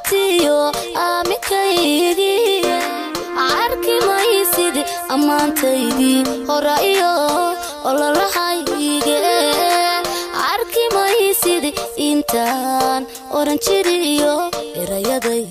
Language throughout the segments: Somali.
ambatiyo amikaygi arki maysid amantaydi horayo ololahayge arki maysid intaan oran jiriyo erayaday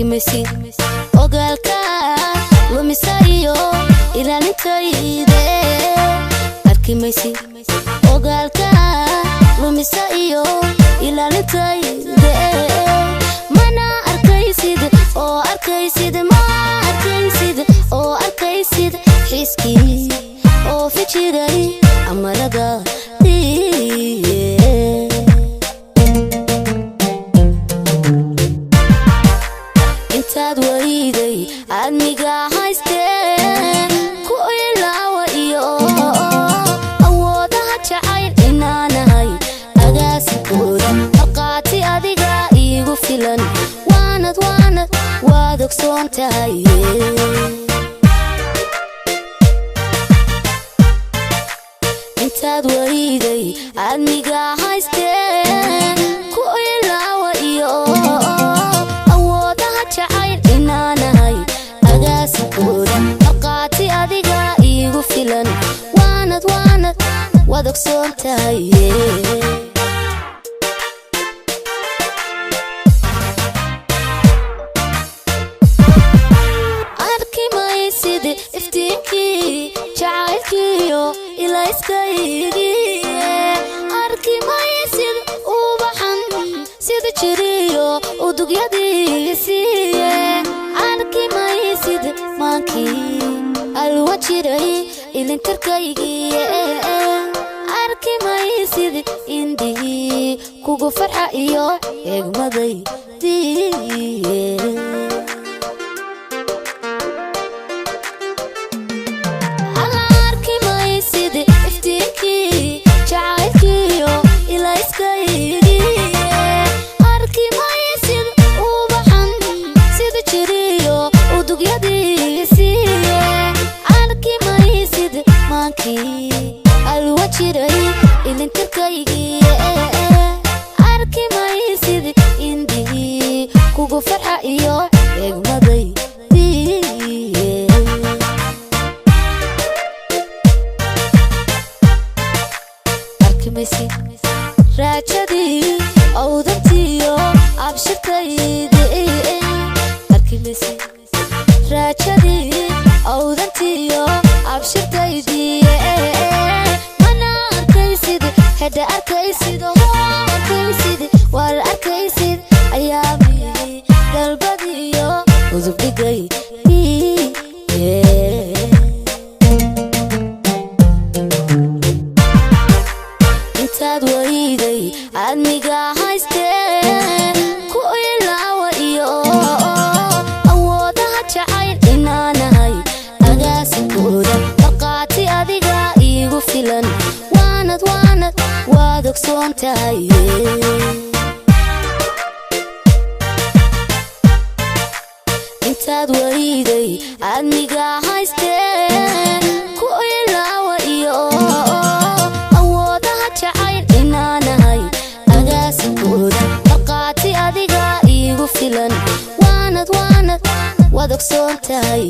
Maysid ogalka lumisayo ilaalintayde Arki Maysid ogalka lumisayo ilaalintayde mana arkaysid oo arkaysid ma arkaysid oo arkaysid xiski oo fijiray amarada admiga hayste ku ilaawa iyo awoodaha jacayl inaanahay agaasikooda marqaati adiga iigu filan waad ogsoon tahay intaad wariday admiga hayste ku ilaawa iyo awoodaha jacayl inaanahay marqaati adiga iigu filan waad ogsoon tahay arki maysid iftiinkii jacaylkiyo ilayskaygi arki maysid ubaxan sida jiriyo udugyadiisiiye arki maysid maankii alwajiray ilintarkaygi arki maysid indihii kugu farxa iyo eegmadaydiiye arki maysid iftiinkii jacaylkiyo ilayskaygi arki maysid ubaxan sida jiriyo udugyadiisiiye arki maysid maankii alwajiray ilintarkaygi arki maysid indihii kugu farxa iyo eegmadaydiiye Arki Maysid raajadii awdantiyo abshirtaydi Arki Maysid raajadii awdantiyo abshirtaydi mana arkaysid hada arkaysid wal arkaysid ayaami dalbadiyo udubdigay intaad wariday admiga hayste ku ilaawa iyo awoodaha jacayl inaanahay agaasikooda marqaati adiga iigu filan waad ogsoon tahay intaad wariday admiga hayste ku ilaawa iyo awoodaha jacayl inaanahay agaasikooda marqaati adiga iigu filan waad ogsoon tahay